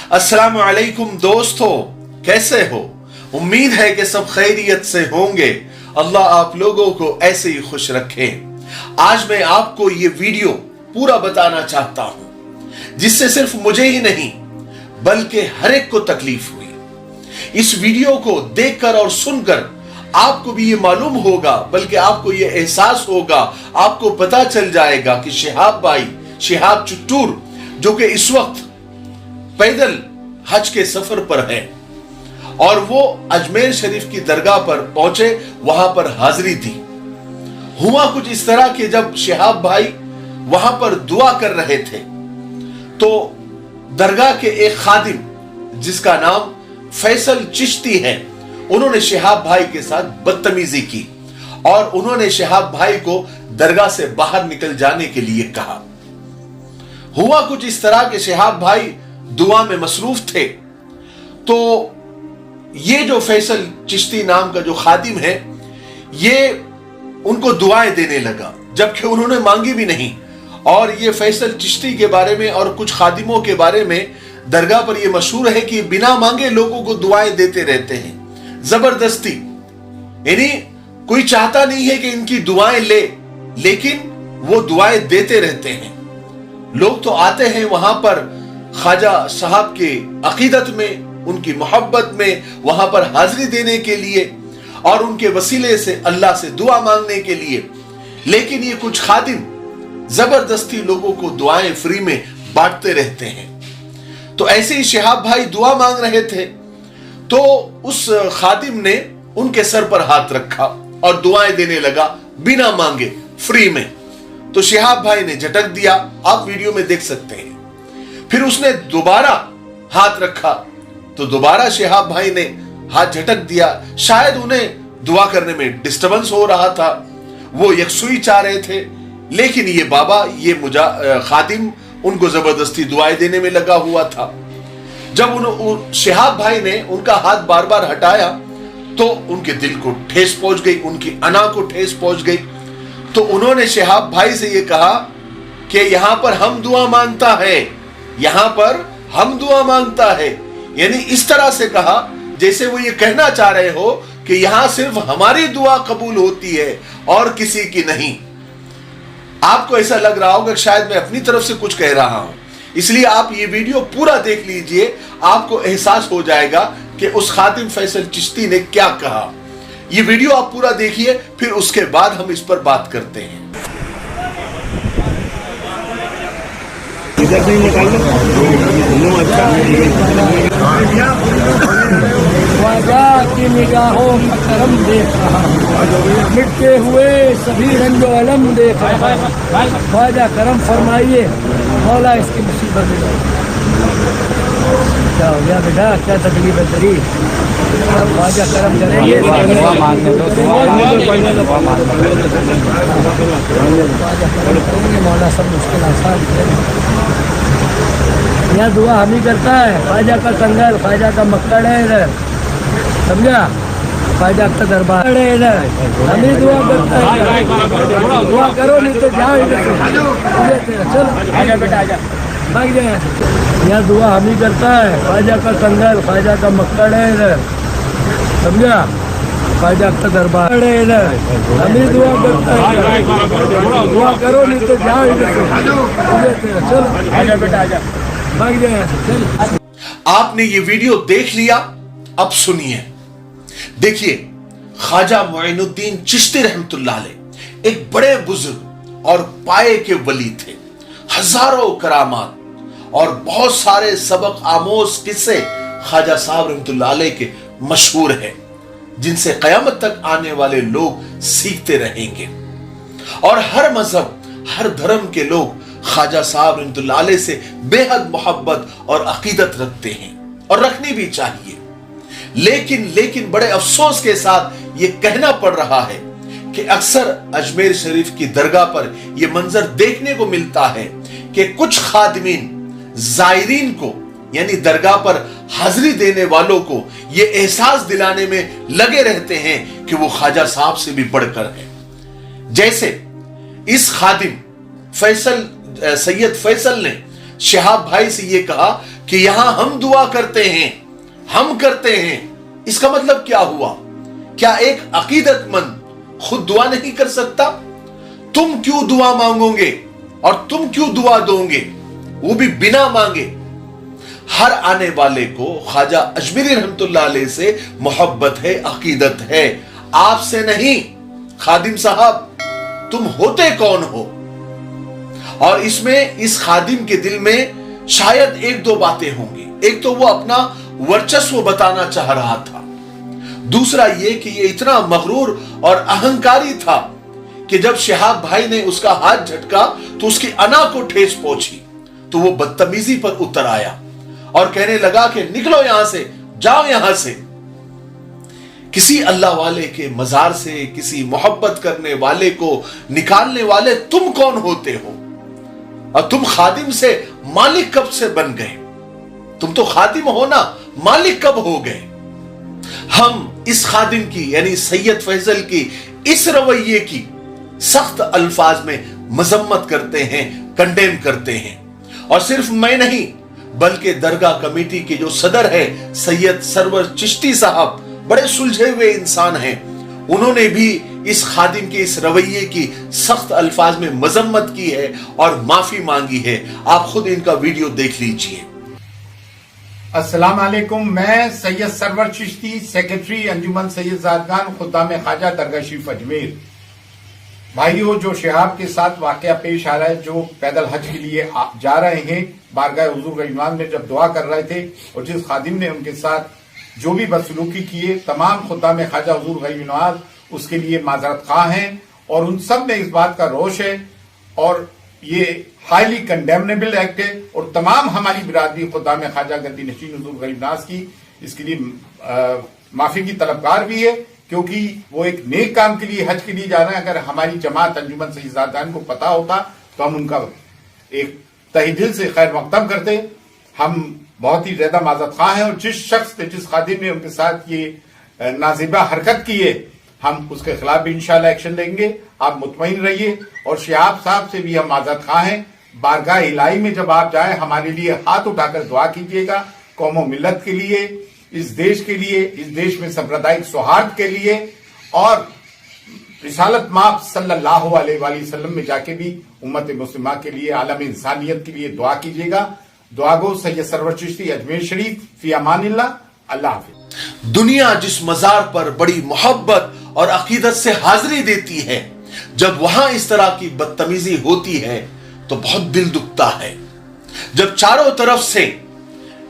अस्सलामु अलैकुम दोस्तों, कैसे हो? उम्मीद है कि सब खैरियत से होंगे। अल्लाह आप लोगों को ऐसे ही खुश रखे। आज मैं आपको ये वीडियो पूरा बताना चाहता हूं, जिससे सिर्फ मुझे ही नहीं बल्कि हर एक को तकलीफ हुई। इस वीडियो को देखकर और सुनकर आपको भी ये मालूम होगा, बल्कि आपको ये एहसास होगा, आपको पता चल जाएगा कि शिहाब भाई, शिहाब चुट्टूर, जो कि इस वक्त पैदल हज के सफर पर है और वो अजमेर शरीफ की दरगाह पर पहुंचे, वहां पर हाजिरी थी। हुआ कुछ इस तरह कि जब शिहाब भाई वहां पर दुआ कर रहे थे तो दरगाह के एक खादिम जिसका नाम फैसल चिश्ती है, उन्होंने शिहाब भाई के साथ बदतमीजी की और उन्होंने शिहाब भाई को दरगाह से बाहर निकल जाने के लिए कहा। हुआ कुछ इस तरह के शिहाब भाई दुआ में मसरूफ थे, तो ये जो फैसल चिश्ती नाम का जो खादिम है, ये उनको दुआएं देने लगा, जबकि उन्होंने मांगी भी नहीं। और ये फैसल चिश्ती के बारे में और कुछ खादिमों के बारे में दरगाह पर यह मशहूर है कि बिना मांगे लोगों को दुआएं देते रहते हैं, जबरदस्ती। यानी कोई चाहता नहीं है कि इनकी दुआएं ले, लेकिन वो दुआएं देते रहते हैं। लोग तो आते हैं वहां पर ख्वाजा साहब के अकीदत में, उनकी मोहब्बत में, वहां पर हाजिरी देने के लिए और उनके वसीले से अल्लाह से दुआ मांगने के लिए, लेकिन ये कुछ खादिम जबरदस्ती लोगों को दुआएं फ्री में बांटते रहते हैं। तो ऐसे ही शिहाब भाई दुआ मांग रहे थे, तो उस खादिम ने उनके सर पर हाथ रखा और दुआएं देने लगा बिना मांगे, फ्री में। तो शिहाब भाई ने झटक दिया, आप वीडियो में देख सकते हैं। फिर उसने दोबारा हाथ रखा तो दोबारा शिहाब भाई ने हाथ झटक दिया। शायद उन्हें दुआ करने में डिस्टर्बेंस हो रहा था, वो यकसुई चाह रहे थे, लेकिन ये बाबा, ये खादिम उनको जबरदस्ती दुआएं देने में लगा हुआ था। जब शिहाब भाई ने उनका हाथ बार बार हटाया तो उनके दिल को ठेस पहुंच गई, उनकी अना को ठेस पहुंच गई। तो उन्होंने शिहाब भाई से ये कहा कि यहां पर हम दुआ मांगता है, यहां पर हम दुआ मांगता है। यानी इस तरह से कहा जैसे वो ये कहना चाह रहे हो कि यहां सिर्फ हमारी दुआ कबूल होती है और किसी की नहीं। आपको ऐसा लग रहा होगा शायद मैं अपनी तरफ से कुछ कह रहा हूं, इसलिए आप ये वीडियो पूरा देख लीजिए, आपको एहसास हो जाएगा कि उस खादिम फैसल चिश्ती ने क्या कहा। ये वीडियो आप पूरा देखिए, फिर उसके बाद हम इस पर बात करते हैं। ख्वाजा की निगाहों का करम देख रहा हूँ, मिटते हुए सभी रंजो अलम देख रहा हूँ। ख्वाजा करम फरमाइए, मौला इसकी मुसीबत में। क्या हो गया बेटा, क्या तकलीफ है तेरी? ख्वाजा करम करेंगे, ख्वाजा करम करेंगे, मौला सब मुश्किल आसान करेंगे। यह दुआ हम ही करता है, ख्वाजा का संगल, ख्वाजा का मक्कड़ है इधर, समझा? ख्वाजा का दरबार है इधर, हम ही दुआ करता है। दुआ करो नहीं तो जाओ इधर से, चलो आजा बेटा, आजा, भाग जाए। यह दुआ हम ही करता है, ख्वाजा का संगल, ख्वाजा का मक्कड़ है इधर, समझा? ख्वाजा का दरबार है इधर, हम ही दुआ करता है। दुआ करो नहीं तो जाओ इधर से, चलो आजा बेटा, आजा, भाग जाए। आपने ये वीडियो देख लिया, अब सुनिए। देखिए, ख्वाजा मुइनुद्दीन चिश्ती रहमतुल्लाह अलैह एक बड़े बुजुर्ग और पाए के वली थे। हजारों करामात और बहुत सारे सबक आमोज किस्से ख्वाजा साहब रहमतुल्लाह अलैह के मशहूर हैं, जिनसे कयामत तक आने वाले लोग सीखते रहेंगे। और हर मजहब, हर धर्म के लोग ख्वाजा साहब रहमतुल्लाह अलैह से बेहद मोहब्बत और अकीदत रखते हैं और रखनी भी चाहिए। लेकिन बड़े अफसोस के साथ ये कहना पड़ रहा है कि अक्सर अजमेर शरीफ की दरगाह पर यह मंजर देखने को मिलता है कि कुछ खादिमीन जायरीन को, यानी दरगाह पर हाजिरी देने वालों को यह एहसास दिलाने में लगे रहते हैं कि वो ख्वाजा साहब से भी बढ़कर है। जैसे इस खादिम सैयद फैसल ने शिहाब भाई से यह कहा کہ यहां हम दुआ करते हैं, हम करते हैं, इसका मतलब क्या हुआ? क्या एक अकीदतमंद खुद दुआ नहीं कर सकता? तुम क्यों दुआ मांगोगे और तुम क्यों दुआ दोगे, वो भी बिना मांगे? हर आने वाले को ख्वाजा अजमेरी रहमतुल्लाह अलैह से मोहब्बत है, अकीदत है, आपसे नहीं। खादिम साहब, तुम होते कौन हो? और इसमें इस खादिम के दिल में शायद एक दो बातें होंगी। एक तो वो अपना वर्चस्व बताना चाह रहा था, दूसरा ये कि ये इतना मगरूर और अहंकारी था कि जब शिहाब भाई ने उसका हाथ झटका तो उसकी अना को ठेस पहुंची, तो वो बदतमीजी पर उतर आया और कहने लगा कि निकलो यहां से, जाओ यहां से। किसी अल्लाह वाले के मजार से किसी मोहब्बत करने वाले को निकालने वाले तुम कौन होते हो? और तुम खादिम से मालिक कब से बन गए? तुम तो खादिम हो ना, मालिक कब हो गए? हम इस खादिम की यानी सैयद फैजल की इस रवैये की सख्त अल्फाज में मजम्मत करते हैं, कंडेम करते हैं। और सिर्फ मैं नहीं बल्कि दरगाह कमेटी के जो सदर है सैयद सरवर चिश्ती साहब, बड़े सुलझे हुए इंसान हैं, उन्होंने भी इस खादिम के इस रवैये की सख्त अल्फाज में मजम्मत की है और माफी मांगी है। आप खुद इनका वीडियो देख लीजिए। अस्सलाम वालेकुम, मैं सैयद सरवर चिश्ती, सेक्रेटरी अंजुमन सैयद ज़ादगान खुद्दाम ख्वाजा दरगाह शरीफ अजमेर। भाइयों, जो शिहाब के साथ वाकया पेश आ रहा है, जो पैदल हज के लिए जा रहे हैं, बारगाह हुजूर गरीब नवाज में जब दुआ कर रहे थे और जिस खादिम ने उनके साथ जो भी बदसलूकी किए, तमाम खुद्दाम ख्वाजा हुजूर गरीब नवाज उसके लिए माजरत खां हैं और उन सब में इस बात का रोष है और ये हाईली कंडेमनेबल एक्ट है। और तमाम हमारी बिरादरी खुद्दाम ख्वाजा गद्दी नशीन हुजूर गरीब नवाज की इसके लिए माफी की तलबगार भी है, क्योंकि वो एक नेक काम के लिए हज के लिए जा रहे हैं। अगर हमारी जमात अंजुमन सैयद ज़ादगान को पता होता तो हम उनका एक तहे दिल से खैर मकदम करते। हम बहुत ही ज्यादा माजरत खा हैं और जिस शख्स ने, जिस खादिम ने उनके साथ ये नाजिबा हरकत की है, हम उसके खिलाफ भी इंशाल्लाह एक्शन लेंगे, आप मुतमईन रहिए। और शिहाब साहब से भी हम माजरत खा हैं। बारगाह इलाही में जब आप जाए, हमारे लिए हाथ उठाकर दुआ कीजिएगा, कौम मिल्लत के लिए, इस देश के लिए, इस देश में सांप्रदायिक सौहार्द के लिए और रिसालत माप सल्लल्लाहु अलैहि वसल्लम में जाके भी उम्मत मुस्लिमा के लिए, आलम इंसानियत के लिए दुआ कीजिएगा। दुआ गो सैयद सरवर चिश्ती, अजमेर शरीफ। फी अमानिल्लाह। अल्लाह हाफिज। दुनिया जिस मजार पर बड़ी मोहब्बत और अकीदत से हाजिरी देती है, जब वहां इस तरह की बदतमीजी होती है तो बहुत दिल दुखता है। जब चारों तरफ से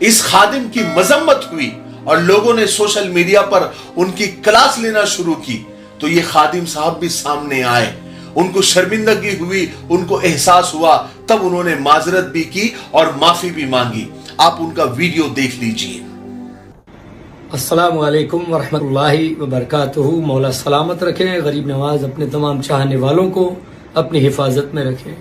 इस खादिम की मजम्मत हुई और लोगों ने सोशल मीडिया पर उनकी क्लास लेना शुरू की, तो ये खादिम साहब भी सामने आए, उनको शर्मिंदगी हुई, उनको एहसास हुआ, तब उन्होंने माजरत भी की और माफी भी मांगी। आप उनका वीडियो देख लीजिए। अस्सलामु अलैकुम वरहमतुल्लाहि वबरकातुहू। मौला सलामत रखें, गरीब नवाज अपने तमाम चाहने वालों को अपनी हिफाजत में रखें।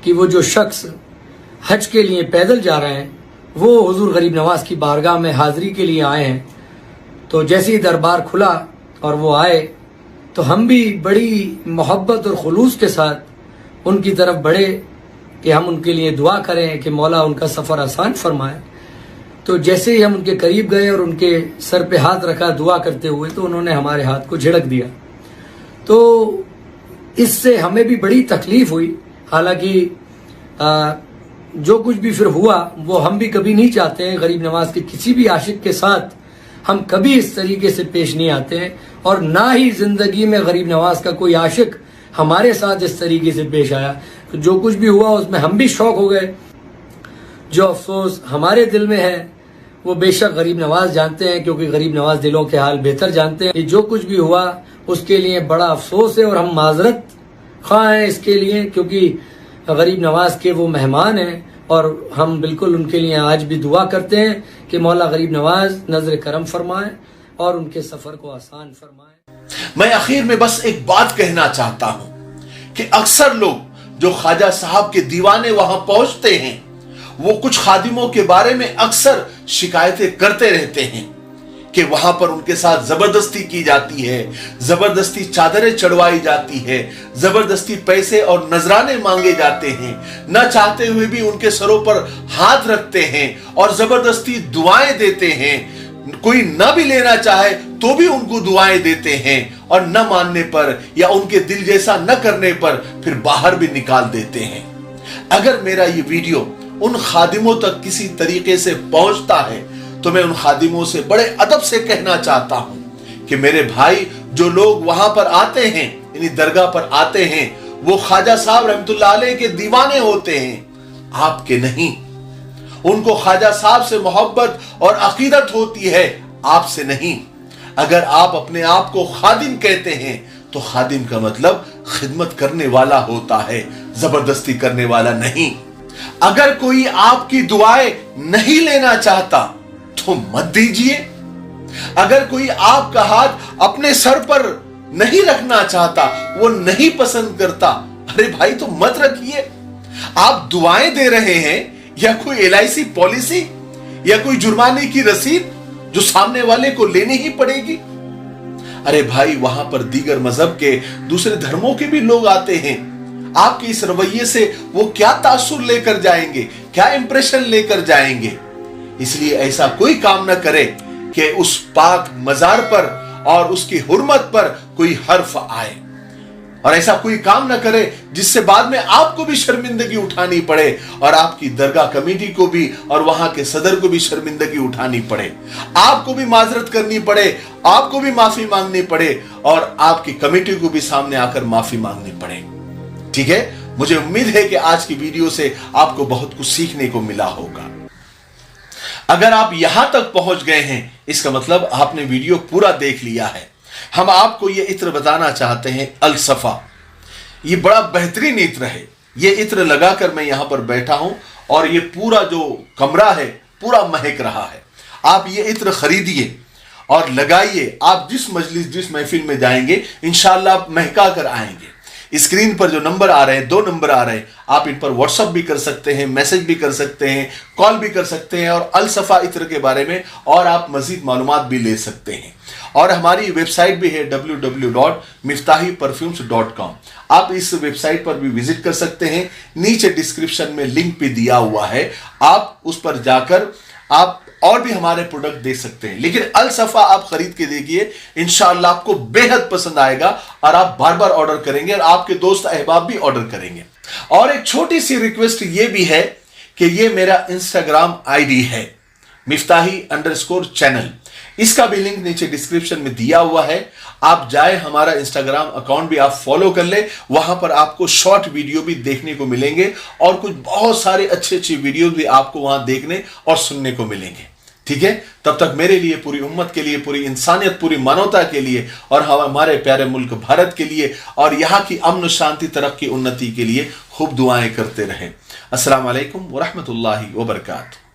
कि वो जो शख्स हज के लिए पैदल जा रहे हैं, वो हुजूर गरीब नवाज की बारगाह में हाजिरी के लिए आए हैं, तो जैसे ही दरबार खुला और वो आए तो हम भी बड़ी मोहब्बत और खुलूस के साथ उनकी तरफ बढ़े कि हम उनके लिए दुआ करें कि मौला उनका सफ़र आसान फरमाए। तो जैसे ही हम उनके करीब गए और उनके सर पे हाथ रखा दुआ करते हुए, तो उन्होंने हमारे हाथ को झिड़क दिया। तो इससे हमें भी बड़ी तकलीफ हुई। हालांकि जो कुछ भी फिर हुआ वो हम भी कभी नहीं चाहते हैं, गरीब नवाज के किसी भी आशिक के साथ हम कभी इस तरीके से पेश नहीं आते हैं, और ना ही जिंदगी में गरीब नवाज का कोई आशिक हमारे साथ इस तरीके से पेश आया। तो जो कुछ भी हुआ उसमें हम भी शौक हो गए। जो अफसोस हमारे दिल में है वो बेशक गरीब नवाज जानते हैं, क्योंकि गरीब नवाज दिलों के हाल बेहतर जानते हैं। जो कुछ भी हुआ उसके लिए बड़ा अफसोस है और हम माजरत खा हैं इसके लिए, क्योंकि गरीब नवाज के वो मेहमान हैं और हम बिल्कुल उनके लिए आज भी दुआ करते हैं कि मौला गरीब नवाज नजर करम फरमाए और उनके सफर को आसान फरमाए। मैं आखिर में बस एक बात कहना चाहता हूं कि अक्सर लोग जो ख्वाजा साहब के दीवाने वहां पहुंचते हैं, वो कुछ खादिमों के बारे में अक्सर शिकायतें करते रहते हैं कि वहां पर उनके साथ जबरदस्ती की जाती है, जबरदस्ती चादरें चढ़वाई जाती है, जबरदस्ती पैसे और नजराने मांगे जाते हैं, न चाहते हुए भी उनके सरों पर हाथ रखते हैं और जबरदस्ती दुआएं देते हैं। कोई न भी लेना चाहे तो भी उनको दुआएं देते हैं और न मानने पर या उनके दिल जैसा न करने पर फिर बाहर भी निकाल देते हैं। अगर मेरा ये वीडियो उन खादिमों तक किसी तरीके से पहुंचता है तो मैं उन खादिमों से बड़े अदब से कहना चाहता हूं कि मेरे भाई, जो लोग वहां पर आते हैं, यानी दरगाह पर आते हैं, वो ख्वाजा साहब रहमतुल्लाह अलैह के दीवाने होते हैं, आपके नहीं। उनको ख्वाजा साहब से मोहब्बत और अकीदत होती है, आपसे नहीं। अगर आप अपने आप को खादिम कहते हैं तो खादिम का मतलब खिदमत करने वाला होता है, जबरदस्ती करने वाला नहीं। अगर कोई आपकी दुआएं नहीं लेना चाहता तो मत दीजिए। अगर कोई आपका हाथ अपने सर पर नहीं रखना चाहता, वो नहीं पसंद करता, अरे भाई तो मत रखिए। आप दुआएं दे रहे हैं या कोई LIC पॉलिसी या कोई जुर्माने की रसीद जो सामने वाले को लेनी ही पड़ेगी। अरे भाई, वहां पर दीगर मजहब के, दूसरे धर्मों के भी लोग आते हैं। आपके इस रवैये से वो क्या तासुर लेकर जाएंगे, क्या इंप्रेशन लेकर जाएंगे। इसलिए ऐसा कोई काम न करे कि उस पाक मजार पर और उसकी हुर्मत पर कोई हर्फ आए, और ऐसा कोई काम न करे जिससे बाद में आपको भी शर्मिंदगी उठानी पड़े और आपकी दरगाह कमेटी को भी और वहां के सदर को भी शर्मिंदगी उठानी पड़े, आपको भी माजरत करनी पड़े, आपको भी माफी मांगनी पड़े और आपकी कमेटी को भी सामने आकर माफी मांगनी पड़े। ठीक है, मुझे उम्मीद है कि आज की वीडियो से आपको बहुत कुछ सीखने को मिला होगा। अगर आप यहां तक पहुंच गए हैं, इसका मतलब आपने वीडियो पूरा देख लिया है। हम आपको यह इत्र बताना चाहते हैं, अल सफा। ये बड़ा बेहतरीन इत्र है। ये इत्र लगाकर मैं यहां पर बैठा हूं और ये पूरा जो कमरा है पूरा महक रहा है। आप ये इत्र खरीदिए और लगाइए। आप जिस मजलिस, जिस महफिल में जाएंगे, इंशाअल्लाह आप महका कर आएंगे। स्क्रीन पर जो नंबर आ रहे हैं, 2 नंबर आ रहे हैं, आप इन पर व्हाट्सएप भी कर सकते हैं, मैसेज भी कर सकते हैं, कॉल भी कर सकते हैं और अल सफा इत्र के बारे में और आप मजीद मालूमात भी ले सकते हैं। और हमारी वेबसाइट भी है www.miftahiperfumes.com। आप इस वेबसाइट पर भी विजिट कर सकते हैं। नीचे डिस्क्रिप्शन में लिंक भी दिया हुआ है, आप उस पर जाकर आप और भी हमारे प्रोडक्ट देख सकते हैं। लेकिन अल सफा आप खरीद के देखिए, इंशाअल्लाह आपको बेहद पसंद आएगा और आप बार बार ऑर्डर करेंगे और आपके दोस्त अहबाब भी ऑर्डर करेंगे। और एक छोटी सी रिक्वेस्ट ये भी है कि ये मेरा इंस्टाग्राम आईडी है, मिफ्ताही_चैनल। इसका भी लिंक नीचे डिस्क्रिप्शन में दिया हुआ है। आप जाए, हमारा इंस्टाग्राम अकाउंट भी आप फॉलो कर ले। वहां पर आपको शॉर्ट वीडियो भी देखने को मिलेंगे और कुछ बहुत सारे अच्छे अच्छे वीडियो भी आपको वहां देखने और सुनने को मिलेंगे। ठीक है, तब तक मेरे लिए, पूरी उम्मत के लिए, पूरी इंसानियत, पूरी मानवता के लिए और हमारे प्यारे मुल्क भारत के लिए और यहाँ की अमन शांति, तरक्की, उन्नति के लिए खूब दुआएं करते रहें। अस्सलाम वालेकुम व रहमतुल्लाहि व बरकातहू।